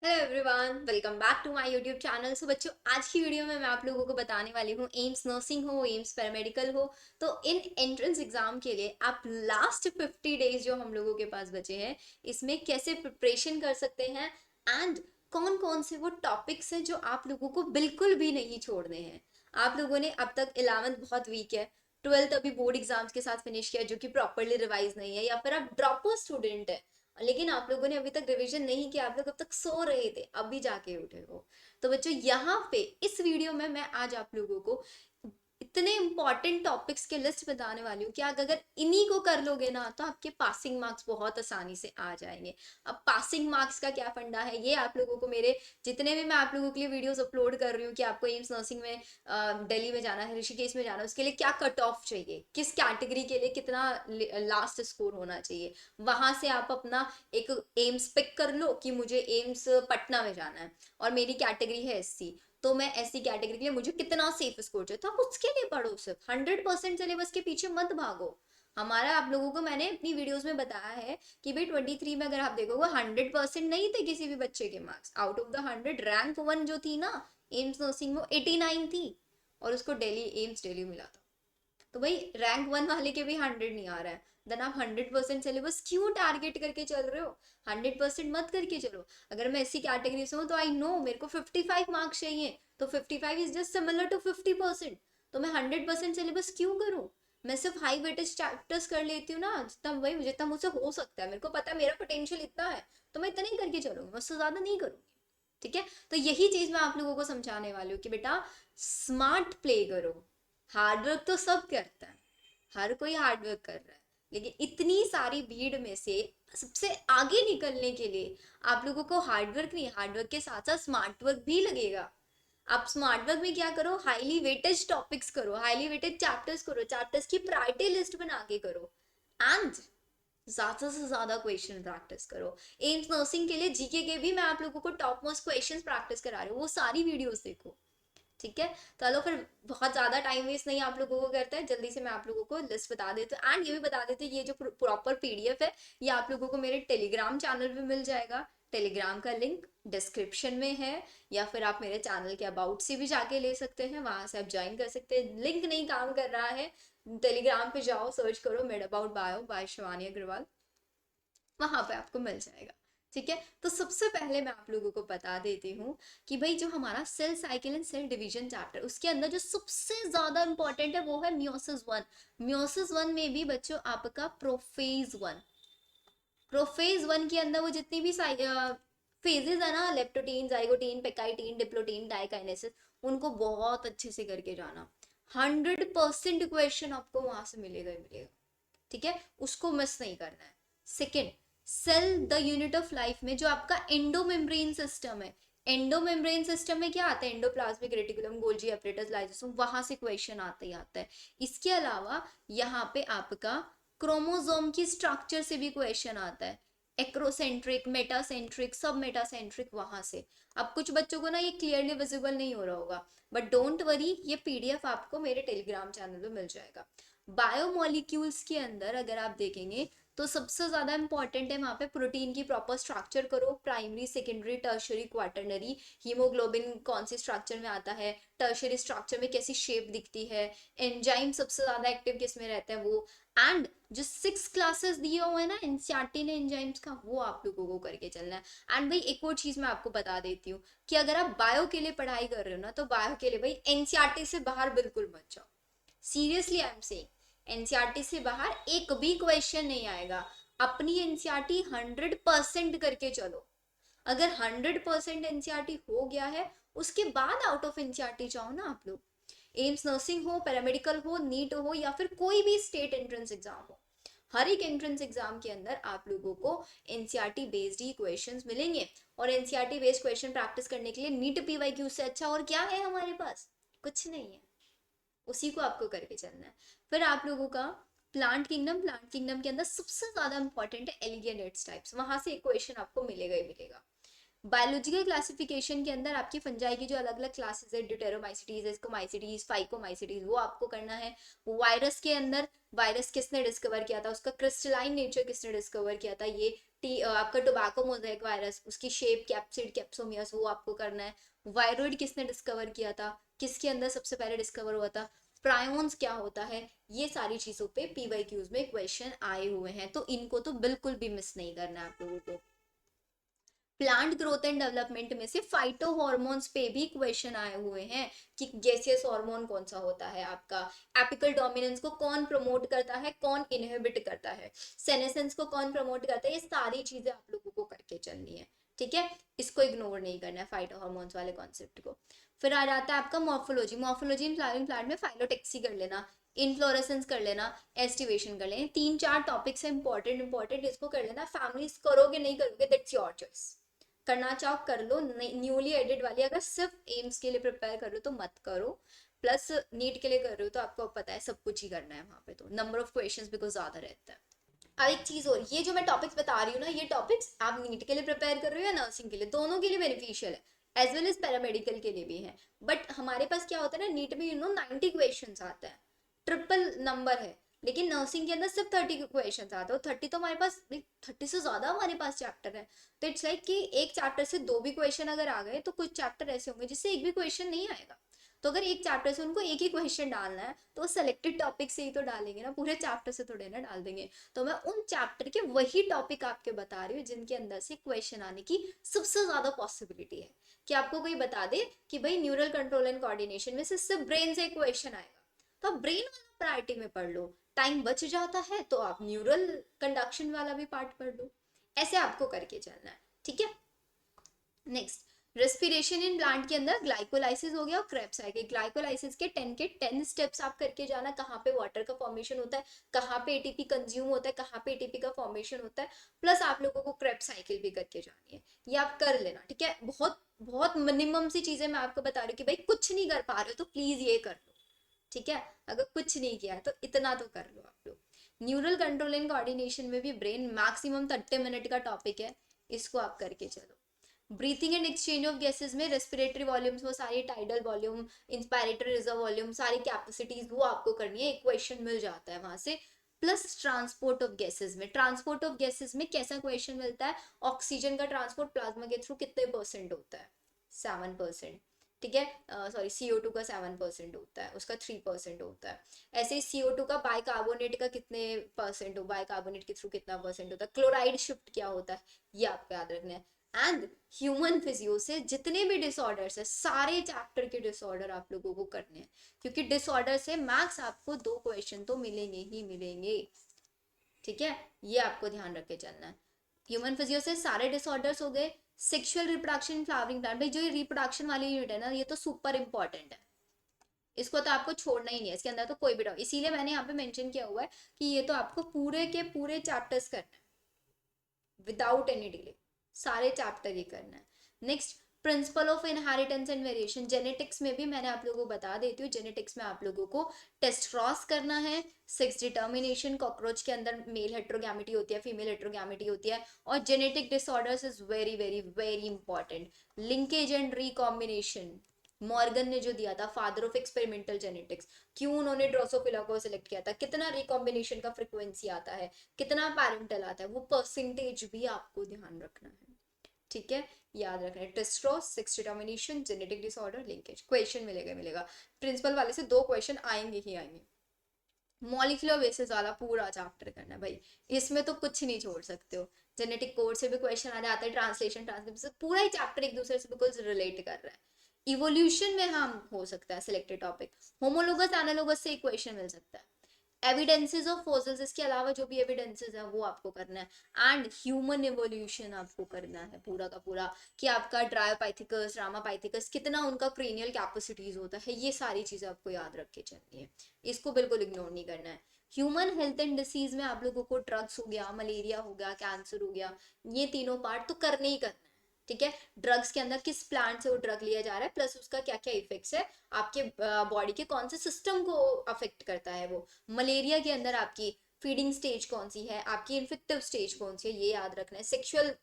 Hello everyone, welcome back to my YouTube channel. So बच्चों, आज की वीडियो में मैं आप लोगों को बताने वाली हूँ एम्स नर्सिंग हो, एम्स पैरामेडिकल हो, तो इन एंट्रेंस एग्जाम के लिए आप लास्ट 50 डेज जो हम लोगों के पास बचे हैं, इसमें कैसे प्रिपरेशन कर सकते हैं एंड कौन कौन से वो टॉपिक्स हैं जो आप लोगों को बिल्कुल भी नहीं छोड़ने हैं। आप लोगों ने अब तक 11th बहुत वीक है, 12th अभी बोर्ड एग्जाम्स के साथ फिनिश किया जो कि प्रॉपरली रिवाइज नहीं है, या फिर आप ड्रॉपर स्टूडेंट है लेकिन आप लोगों ने अभी तक रिवीजन नहीं किया, आप लोग अब तक सो रहे थे, अभी जाके उठे हो। तो बच्चों, यहाँ पे इस वीडियो में मैं आज आप लोगों को इतने इंपॉर्टेंट टॉपिक्स के लिस्ट बताने वाली हूँ कि आप अगर इन्हीं को कर लोगे ना तो आपके पासिंग मार्क्स बहुत आसानी से आ जाएंगे। अब पासिंग मार्क्स का क्या फंडा है, ये आप लोगों को मेरे जितने भी मैं आप लोगों के लिए वीडियोस अपलोड कर रही हूँ कि आपको एम्स नर्सिंग में दिल्ली में जाना है, ऋषिकेश में जाना है, उसके लिए क्या कट ऑफ चाहिए, किस कैटेगरी के लिए कितना लास्ट स्कोर होना चाहिए, वहां से आप अपना एक एम्स पिक कर लो कि मुझे एम्स पटना में जाना है और मेरी कैटेगरी है एससी, तो मैं ऐसी कैटेगरी के लिए मुझे कितना सेफ स्कोर चाहिए, तो आप उसके लिए पढ़ो। सिर्फ 100% सिलेबस के पीछे मत भागो। हमारा आप लोगों को मैंने अपनी वीडियोस में बताया है कि भाई 23 में अगर आप देखोगे 100% नहीं थे किसी भी बच्चे के marks. Out of the 100 rank 1 जो थी ना एम्स नर्सिंग में 89 थी, और उसको दिल्ली एम्स दिल्ली मिला था। तो भाई रैंक 1 वाले के भी 100 नहीं आ रहा है, देन आप 100% सिलेबस क्यों टारगेट करके चल रहे हो? 100% मत करके चलो। अगर मैं ऐसी कैटेगरी से हूँ तो आई नो मेरे को 55 मार्क्स चाहिए, तो 55 इज जस्ट सिमिलर टू 50%, तो मैं 100% सिलेबस क्यों करूँ? मैं सिर्फ हाई वेटेज चैप्टर्स कर लेती हूँ ना, जितना वही जितना मुझसे हो सकता है, मेरे को पता है मेरा पोटेंशियल इतना है, तो मैं इतना ही करके चलूंगी, मैं उससे ज्यादा नहीं करूंगी। ठीक है, तो यही चीज मैं आप लोगों को समझाने वाली हूँ कि बेटा स्मार्ट प्ले करो। हार्डवर्क तो सब करता है, हर कोई हार्डवर्क कर रहा है, लेकिन इतनी सारी भीड़ में से सबसे आगे निकलने के लिए आप लोगों को हार्डवर्क नहीं, हार्डवर्क के साथ साथ स्मार्ट वर्क भी लगेगा। आप स्मार्ट वर्क में क्या करो, हाईली वेटेज टॉपिक्स करो, हाईली वेटेज चैप्टर्स करो, चैप्टर्स की प्रायोरिटी लिस्ट बना के करो एंड ज्यादा से ज्यादा क्वेश्चन प्रैक्टिस करो। एम्स नर्सिंग के लिए जीके के भी मैं आप लोगों को टॉप मोस्ट क्वेश्चन प्रैक्टिस करा रही हूँ, वो सारी वीडियोस देखो। ठीक है, चलो फिर बहुत ज्यादा टाइम वेस्ट नहीं आप लोगों को करता है, जल्दी से मैं आप लोगों को लिस्ट बता देती हूँ एंड ये भी बता देती हूँ, ये जो प्रॉपर पीडीएफ है ये आप लोगों को मेरे टेलीग्राम चैनल पे मिल जाएगा। टेलीग्राम का लिंक डिस्क्रिप्शन में है, या फिर आप मेरे चैनल के अबाउट से भी जाके ले सकते हैं, वहां से आप ज्वाइन कर सकते हैं। लिंक नहीं काम कर रहा है, टेलीग्राम पे जाओ, सर्च करो made about bio by Shivani Agarwal, वहां पे आपको मिल जाएगा। ठीक है, तो सबसे पहले मैं आप लोगों को बता देती हूँ कि भाई जो हमारा cell cycle and cell division chapter, उसके अंदर जो सबसे ज्यादा इंपॉर्टेंट है वो है म्योसिस 1। म्योसिस 1 में भी बच्चों आपका प्रोफेज 1, प्रोफेज 1 के अंदर वो जितनी भी फेजेस है ना, लेप्टोटीन, जाइगोटीन, पेकाइटीन, डिप्लोटीन, डाइकाइनेसिस, उनको बहुत अच्छे से करके जाना। 100% क्वेश्चन आपको वहां से मिलेगा ही मिलेगा। ठीक है, उसको मिस नहीं करना है। Second, cell the unit of life में जो आपका एंडोमेम्ब्रेन सिस्टम है, एंडोमेम्ब्रेन सिस्टम में क्या आता है, endoplasmic reticulum, Golgi apparatus, lysosome, वहां से क्वेश्चन आता ही आता है। इसके अलावा यहाँ पे आपका क्रोमोसोम की स्ट्रक्चर से भी क्वेश्चन आता है, एक्रोसेंट्रिक, मेटासेंट्रिक, सब मेटासेंट्रिक, वहां से। अब कुछ बच्चों को ना ये क्लियरली विजिबल नहीं हो रहा होगा, बट डोंट वरी, ये पीडीएफ आपको मेरे टेलीग्राम चैनल पे मिल जाएगा। बायोमोलिक्यूल्स के अंदर अगर आप देखेंगे तो सबसे ज्यादा इंपॉर्टेंट है वहां पे प्रोटीन की प्रॉपर स्ट्रक्चर करो, primary, secondary, tertiary, quaternary. Haemoglobin कौन सी स्ट्रक्चर में आता है, टर्शरी स्ट्रक्चर में कैसी शेप दिखती है, एंजाइम सबसे ज्यादा एक्टिव किस में रहता है वो, एंड जो 6 क्लासेस दिए हुए हैं ना एनसीईआरटी ने एंजाइम्स का, वो आप लोगों को करके चलना है। एंड भाई एक और चीज मैं आपको बता देती हूँ कि अगर आप बायो के लिए पढ़ाई कर रहे हो ना, तो बायो के लिए भाई एनसीईआरटी से बाहर बिल्कुल मत जाओ। Seriously I am saying, NCERT से बाहर एक भी क्वेश्चन नहीं आएगा। अपनी एनसीईआरटी 100% करके चलो। अगर 100% एनसीईआरटी हो गया है, उसके बाद आउट ऑफ एनसीईआरटी जाओ ना आप लोग। एम्स नर्सिंग हो, पैरामेडिकल हो, नीट हो, या फिर कोई भी स्टेट एंट्रेंस एग्जाम हो, हर एक एंट्रेंस एग्जाम के अंदर आप लोगों को एनसीईआरटी बेस्ड ही क्वेश्चंस मिलेंगे। और एनसीईआरटी बेस्ड क्वेश्चन प्रैक्टिस करने के लिए नीट पीवाईक्यू से अच्छा और क्या है हमारे पास? कुछ नहीं है, उसी को आपको करके चलना है। फिर आप लोगों का प्लांट किंगडम, प्लांट किंगडम के अंदर सबसे ज्यादा इंपॉर्टेंट है एलिगेनेट्स टाइप्स, वहां से एक क्वेश्चन आपको मिलेगा ही मिलेगा। बायोलॉजिकल क्लासिफिकेशन के अंदर आपकी फंजाई की जो अलग अलग क्लासेस है, ड्यूटेरोमाइसिटीज, एस्कोमाइसिटीज, फाइकोमाइसिटीज, वो आपको करना है। वायरस के अंदर वायरस किसने डिस्कवर किया था, उसका क्रिस्टलाइन नेचर किसने डिस्कवर किया था, ये आपका टोबैको मोज़ेक वायरस, उसकी शेप कैप्सिड कैप्सोमियस, वो आपको करना है। वायरॉइड किसने डिस्कवर किया था, किसके अंदर सबसे पहले डिस्कवर हुआ था, प्रायोन्स क्या होता है, ये सारी चीजों पे पीवाईक्यूज में क्वेश्चन आए हुए हैं, तो इनको तो बिल्कुल भी मिस नहीं करना है आप लोगों को। प्लांट ग्रोथ एंड डेवलपमेंट में से फाइटो हॉर्मोन्स पे भी क्वेश्चन आए हुए हैं कि गैसियस हार्मोन कौन सा होता है आपका, एपिकल डोमिनेंस को कौन प्रमोट करता है, कौन इनहिबिट करता है, सेनेसेंस को कौन प्रमोट करता है, ये सारी चीजें आप लोगों को करके चलनी है। ठीक है, इसको इग्नोर नहीं करना है फाइटो हॉर्मोन्स वाले कॉन्सेप्ट को। फिर आ जाता है आपका morphology. Morphology in flowering plant में फाइलोटेक्सी कर लेना, इनफ्लोरेसेंस कर लेना, एस्टिवेशन कर लेना, 3-4 टॉपिक्स है इंपॉर्टेंट इंपॉर्टेंट, इसको कर लेना। फैमिलीज करोगे नहीं करोगे दैट्स योर चॉइस, करना चाहो कर लो, न्यूली एडिड वाली अगर सिर्फ एम्स के लिए प्रिपेयर कर रहे हो तो मत करो, प्लस नीट के लिए कर रहे हो तो आपको पता है सब कुछ ही करना है वहां पे, तो नंबर ऑफ क्वेश्चंस बिल्कुल ज्यादा रहता है। अब एक चीज और, ये जो मैं टॉपिक्स बता रही हूँ ना, ये टॉपिक्स आप नीट के लिए प्रिपेयर कर रहे हो या नर्सिंग के लिए, दोनों के लिए बेनिफिशियल है, एज वेल एज पैरामेडिकल के लिए भी है। बट हमारे पास क्या होता है ना, नीट में 90 क्वेश्चन आते हैं, ट्रिपल नंबर है, लेकिन नर्सिंग के अंदर सिर्फ 30 क्वेश्चन आते हैं, 30 तो हमारे पास, 30 से ज्यादा हमारे पास चैप्टर है। तो इट्स लाइक कि एक चैप्टर से 2 भी क्वेश्चन अगर आ गए, तो कुछ चैप्टर ऐसे होंगे जिससे एक भी क्वेश्चन नहीं आएगा। तो अगर एक चैप्टर से उनको एक ही क्वेश्चन डालना है, तो सेलेक्टेड टॉपिक से ही तो डालेंगे ना, पूरे चैप्टर से थोड़े ना डाल देंगे। तो मैं उन चैप्टर के वही टॉपिक आपके बता रही हूँ जिनके अंदर से क्वेश्चन आने की सबसे ज्यादा पॉसिबिलिटी है। कि आपको कोई बता दे कि भाई न्यूरल कंट्रोल एंड कोऑर्डिनेशन में से सिर्फ ब्रेन से क्वेश्चन आएगा, तो आप ब्रेन वाला प्रायोरिटी में पढ़ लो, टाइम बच जाता है तो आप न्यूरल कंडक्शन वाला भी पार्ट पढ़ लो, ऐसे आपको करके चलना है। ठीक है, नेक्स्ट, रेस्पिरेशन इन प्लांट के अंदर ग्लाइकोलाइसिस हो गया और क्रेब्स साइकिल। ग्लाइकोलाइसिस के 10 स्टेप्स आप करके जाना, कहाँ पे वाटर का फॉर्मेशन होता है, कहाँ पे एटीपी कंज्यूम होता है, कहाँ पे एटीपी का फॉर्मेशन होता है, प्लस आप लोगों को क्रेब्स साइकिल भी करके जानी है, ये आप कर लेना। ठीक है, बहुत बहुत मिनिमम सी चीजें मैं आपको बता रही हूँ कि भाई कुछ नहीं कर पा रहे हो तो प्लीज ये कर लो। ठीक है, अगर कुछ नहीं किया तो इतना तो कर लो आप लोग। न्यूरल कंट्रोल एंड कोऑर्डिनेशन में भी ब्रेन मैक्सिमम 30 मिनट का टॉपिक है, इसको आप करके चलो। Breathing and exchange of gases में रेस्पिरेटरी वॉल्यूम्स, वो सारी tidal volume, inspiratory reserve volume, सारी कैपेसिटीज वो आपको करनी है, एक क्वेश्चन मिल जाता है वहां से। प्लस ट्रांसपोर्ट ऑफ गैसेस में, ट्रांसपोर्ट ऑफ गैसेस में कैसा क्वेश्चन मिलता है, ऑक्सीजन का ट्रांसपोर्ट प्लाज्मा के थ्रू कितने परसेंट होता है, 7%। ठीक है, सॉरी CO2 का 7% होता है, उसका 3% होता है। ऐसे ही CO2 का बाइकार्बोनेट का कितने परसेंट हो, बाइकार्बोनेट के थ्रू कितना परसेंट होता है, क्लोराइड शिफ्ट क्या होता है, ये आपको याद रखना है। एंड ह्यूमन फिजियो से जितने भी डिसऑर्डर्स है, सारे चैप्टर के डिसऑर्डर आप लोगों को करने हैं, क्योंकि डिसऑर्डर से मैक्स आपको 2 क्वेश्चन तो मिलेंगे ही मिलेंगे। ठीक है, ये आपको ध्यान रख के चलना है। ह्यूमन फिजियो से सारे डिसऑर्डर्स हो गए। सेक्सुअल रिप्रोडक्शन फ्लावरिंग प्लांट, भाई जो ये रिप्रोडक्शन वाली यूनिट है ना, ये तो सुपर इंपॉर्टेंट है, इसको तो आपको छोड़ना ही नहीं है, इसके अंदर तो कोई भी डाउट, इसीलिए मैंने यहाँ पे मेंशन किया हुआ है कि ये तो आपको पूरे के पूरे चैप्टर्स करना है विदाउट एनी डिले, सारे चैप्टर ही करना है। Next, principle of inheritance and variation. Genetics में भी मैंने आप लोगों को बता देती हूँ, जेनेटिक्स में आप लोगों को टेस्ट क्रॉस करना है, सेक्स डिटर्मिनेशन, कॉकरोच के अंदर मेल हेट्रोगैमिटी होती है, फीमेल हेट्रोगैमिटी होती है, और genetic disorders is very very very important. Linkage and recombination, Morgan ने जो दिया था, फादर ऑफ एक्सपेरिमेंटल जेनेटिक्स, क्यों उन्होंने ड्रोसोफिला को सिलेक्ट किया था, कितना रिकॉम्बिनेशन का फ्रिक्वेंसी आता है, कितना पैरेंटल आता है, वो परसेंटेज भी आपको ध्यान रखना है। ठीक है, याद रखना है, testcross, sex determination, genetic disorder, linkage, question मिलेगा मिलेगा, प्रिंसिपल वाले से 2 क्वेश्चन आएंगे ही आएंगे। मॉलिक्यूलर बेसिस वाला पूरा चैप्टर करना है भाई, इसमें तो कुछ नहीं छोड़ सकते हो। जेनेटिक कोड से भी क्वेश्चन आ जाता है, ट्रांसलेशन ट्रांसक्रिप्शन, पूरा ही चैप्टर एक दूसरे से बिल्कुल रिलेट कर रहा है। इवोल्यूशन में हम हो सकता है सिलेक्टेड टॉपिक, होमोलोगस एनालोगस से एक क्वेश्चन मिल सकता है। एविडेंसेस ऑफ फोसिल्स, इसके अलावा जो भी एविडेंसेस है वो आपको करना है। एंड ह्यूमन एवोल्यूशन आपको करना है पूरा का पूरा, कि आपका ड्रायोपाइथिकस, रामापाइथिकस, कितना उनका क्रेनियल कैपेसिटीज होता है, ये सारी चीजें आपको याद रख के चलनी है, इसको बिल्कुल इग्नोर नहीं करना है। ह्यूमन हेल्थ एंड डिसीज में आप लोगों को ड्रग्स हो गया, मलेरिया हो गया, कैंसर हो गया, ये तीनों पार्ट तो करने ही करना है। ठीक है, ड्रग्स के अंदर किस प्लांट से वो ड्रग लिया जा रहा है, प्लस उसका क्या क्या इफेक्ट्स है, आपके बॉडी के कौन से सिस्टम को अफेक्ट करता है वो। मलेरिया के अंदर आपकी फीडिंग स्टेज कौन सी है, आपकी इन्फेक्टिव स्टेज कौन सी है, ये याद रखना है। सेक्सुअल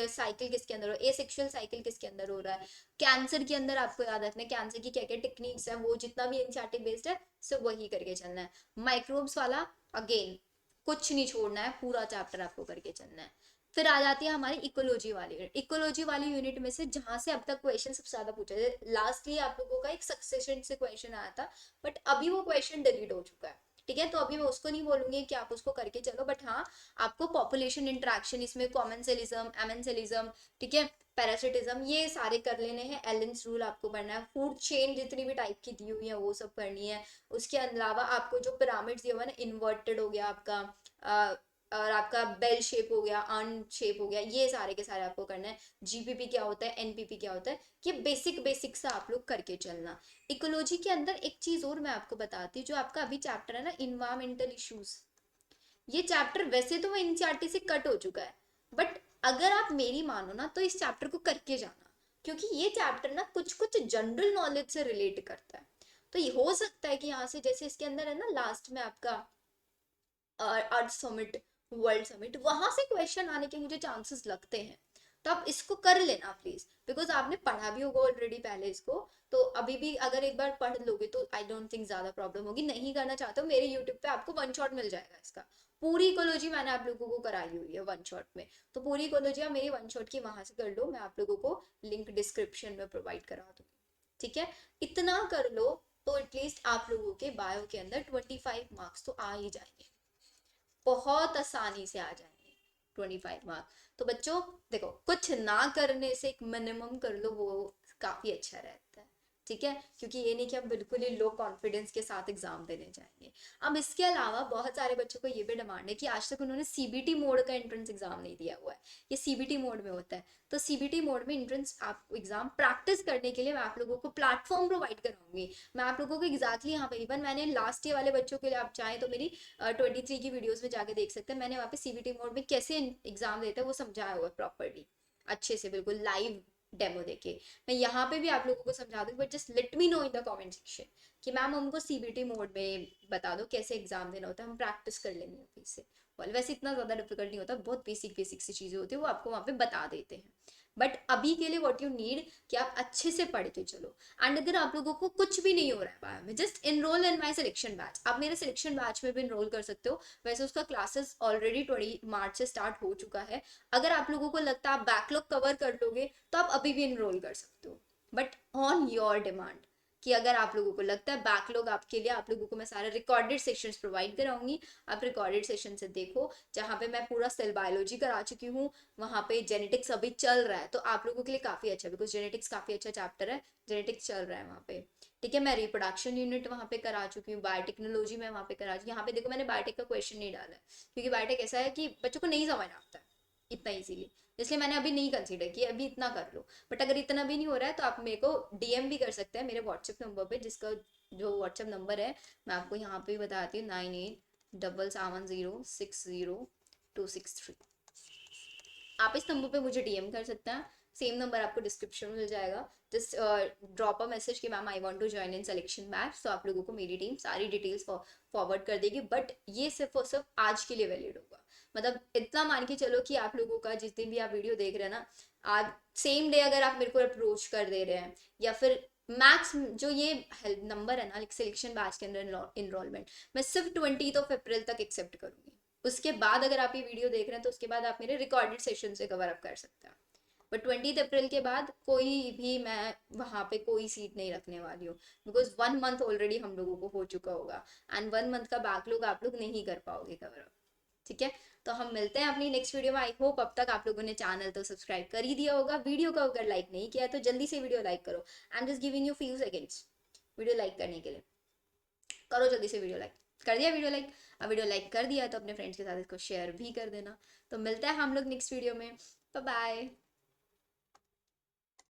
साइकिल किसके अंदर हो, ए सेक्सुअल साइकिल किसके अंदर हो रहा है। कैंसर के अंदर आपको याद रखना है कैंसर की क्या क्या टेक्निक्स है, वो जितना भी एनसीईआरटी बेस्ड है सब वही करके चलना है। माइक्रोब्स वाला अगेन कुछ नहीं छोड़ना है, पूरा चैप्टर आपको करके चलना है। फिर आ जाती है हमारी इकोलॉजी वाली यूनिट। इकोलॉजी वाली यूनिट में से जहां से अब तक क्वेश्चन सबसे ज्यादा पूछा है, लास्टली आप लोगों का एक सक्सेशन से क्वेश्चन आया था, बट अभी वो क्वेश्चन डिलीट हो चुका है। ठीक है, तो अभी मैं उसको नहीं बोलूंगी कि आप उसको करके चलो, बट हाँ आपको पॉपुलेशन इंटरेक्शन, इसमें कॉमेंसलिज्म, एमेंसलिज्म, ठीक है, पैरासिटिज्म, ये सारे कर लेने हैं। एलेंस रूल आपको पढ़ना है, फूड चेन जितनी भी टाइप की दी हुई है वो सब करनी है। उसके अलावा आपको जो पिरामिड्स दिया हुआ है ना, इन्वर्टेड हो गया आपका, और आपका बेल शेप हो गया, अर्न शेप हो गया, ये सारे के सारे आपको करना है। जीपीपी क्या होता है, एनपीपी क्या होता है, ये बेसिक बेसिक सा आप लोग करके चलना। इकोलॉजी के अंदर एक चीज और मैं आपको बताती हूँ, जो आपका अभी चैप्टर है ना, इन्वायरमेंटल इश्यूज, ये चैप्टर वैसे तो वो एनसीईआरटी से कट हो चुका है, बट अगर आप मेरी मानो ना तो इस चैप्टर को करके जाना, क्योंकि ये चैप्टर ना कुछ कुछ जनरल नॉलेज से रिलेट करता है। तो ये हो सकता है कि यहाँ से, जैसे इसके अंदर है ना लास्ट में आपका अर्थ समिट, वर्ल्ड समिट, वहां से क्वेश्चन आने के मुझे चांसेस लगते हैं। तो आप इसको कर लेना प्लीज, बिकॉज आपने पढ़ा भी होगा ऑलरेडी पहले इसको, तो अभी भी अगर एक बार पढ़ लोगे तो आई डोंट थिंक ज्यादा प्रॉब्लम होगी। नहीं करना चाहते हो, मेरे यूट्यूब पे आपको वन शॉट मिल जाएगा इसका। पूरी इकोलॉजी मैंने आप लोगों को कराई हुई है वन शॉट में, तो पूरी इकोलॉजी आप मेरी वन शॉट की वहां से कर लो, मैं आप लोगों को लिंक डिस्क्रिप्शन में प्रोवाइड करा दूंगी। ठीक है, इतना कर लो तो एटलीस्ट आप लोगों के बायो के अंदर 25 मार्क्स तो आ ही जाएंगे, बहुत आसानी से आ जाएंगे 25 मार्क। तो बच्चों देखो, कुछ ना करने से एक मिनिमम कर लो, वो काफी अच्छा रहता है। ठीक है, क्योंकि ये नहीं कि हम बिल्कुल ही लो कॉन्फिडेंस के साथ एग्जाम देने जाएंगे। अब इसके अलावा बहुत सारे बच्चों को ये भी डिमांड है कि आज तक उन्होंने सीबीटी मोड का एंट्रेंस एग्जाम नहीं दिया हुआ है, ये सीबीटी मोड में होता है। तो सीबीटी मोड में एंट्रेंस आप एग्जाम प्रैक्टिस करने के लिए मैं आप लोगों को प्लेटफॉर्म प्रोवाइड कराऊंगी। मैं आप लोगों को एग्जैक्टली यहाँ पे, इवन मैंने लास्ट ईयर वाले बच्चों के लिए, आप चाहें तो मेरी 23 की वीडियोस में जाके देख सकते हैं, मैंने वहाँ पे सीबीटी मोड में कैसे एग्जाम देते हैं वो समझाया हुआ है प्रॉपरली, अच्छे से, बिल्कुल लाइव डेमो देके। मैं यहाँ पे भी आप लोगों को समझा दूँ, but just let me know in the comment section कि मैम हमको सीबीटी मोड में बता दो कैसे एग्जाम देना होता है, हम प्रैक्टिस कर लेंगे अभी से। वैसे इतना ज़्यादा डिफिकल्ट नहीं होता, बहुत बेसिक बेसिक सी चीज़ें होती है, वो आपको वहाँ पे बता देते हैं। बट अभी के लिए व्हाट यू नीड कि आप अच्छे से पढ़ के चलो। एंड अगर आप लोगों को कुछ भी नहीं हो रहा है बायो में, जस्ट इनरोल इन माई सिलेक्शन बैच, आप मेरे सिलेक्शन बैच में भी इनरोल कर सकते हो। वैसे उसका क्लासेस ऑलरेडी 20 मार्च से स्टार्ट हो चुका है। अगर आप लोगों को लगता है आप बैकलॉग कवर कर लोगे तो आप अभी भी इनरोल कर सकते हो, बट ऑन योर डिमांड। कि अगर आप लोगों को लगता है बैकलॉग आपके लिए, आप लोगों को मैं सारे रिकॉर्डेड सेशंस प्रोवाइड कराऊंगी, आप रिकॉर्डेड सेशन से देखो, जहाँ पे मैं पूरा सेल बायोलॉजी करा चुकी हूँ, वहाँ पे जेनेटिक्स अभी चल रहा है, तो आप लोगों के लिए काफ़ी अच्छा, बिकॉज जेनेटिक्स काफ़ी अच्छा चैप्टर है, जेनेटिक्स चल रहा है वहाँ पे। ठीक है, मैं रिप्रोडक्शन यूनिट वहाँ पे करा चुकी हूँ, बायोटेक्नोलॉजी में वहाँ पे करा चुकी हूँ। यहाँ पे देखो मैंने बायोटेक का क्वेश्चन नहीं डाला है, क्योंकि बायोटेक ऐसा है कि बच्चों को नहीं समझ आता है इतना इजीली, इसलिए मैंने अभी नहीं कंसीडर किया, अभी इतना कर लो। बट अगर इतना भी नहीं हो रहा है तो आप मेरे को डीएम भी कर सकते हैं मेरे व्हाट्सएप नंबर पे, जिसका जो व्हाट्सएप नंबर है मैं आपको यहाँ पे भी बताती हूँ, 9877060263। आप इस नंबर पे मुझे डीएम कर सकते हैं, सेम नंबर आपको डिस्क्रिप्शन में मिल जाएगा। जस्ट ड्रॉप अ मैसेज कि ma'am I want to join in selection batch, तो आप लोगों को मेरी टीम सारी डिटेल्स फॉरवर्ड कर देगी। बट ये सिर्फ और सिर्फ आज के लिए वैलिड होगा, मतलब इतना मान के चलो कि आप लोगों का जिस दिन भी आप वीडियो देख रहे हैं ना, आज सेम डे अगर आप मेरे को अप्रोच कर दे रहे हैं, या फिर मैक्स जो ये नंबर है ना सिलेक्शन बैच के अंदर इनरोलमेंट, मैं सिर्फ 20 तक एक्सेप्ट करूंगी। उसके बाद अगर आप ये वीडियो देख रहे हैं तो उसके बाद आप मेरे रिकॉर्डेड सेशन से कवर अप कर सकते हैं, बट 20 अप्रैल के बाद कोई भी मैं वहाँ पे कोई सीट नहीं रखने वाली हूँ, बिकॉज 1 मंथ ऑलरेडी हम लोगों को हो चुका होगा, एंड 1 मंथ का बैकलॉग आप लोग नहीं कर पाओगे कवर अप। ठीक है, तो हम मिलते हैं अपनी नेक्स्ट वीडियो में। आई होप अब तक आप लोगों ने चैनल तो सब्सक्राइब कर ही दिया होगा, वीडियो को अगर लाइक नहीं किया है तो जल्दी से वीडियो लाइक करो। I am just giving you few seconds video like करने के लिए, करो जल्दी से वीडियो लाइक। कर दिया वीडियो लाइक? अब वीडियो लाइक कर दिया तो अपने फ्रेंड्स के साथ इसको शेयर भी कर देना। तो मिलता है हम लोग नेक्स्ट वीडियो में, बाय बाय।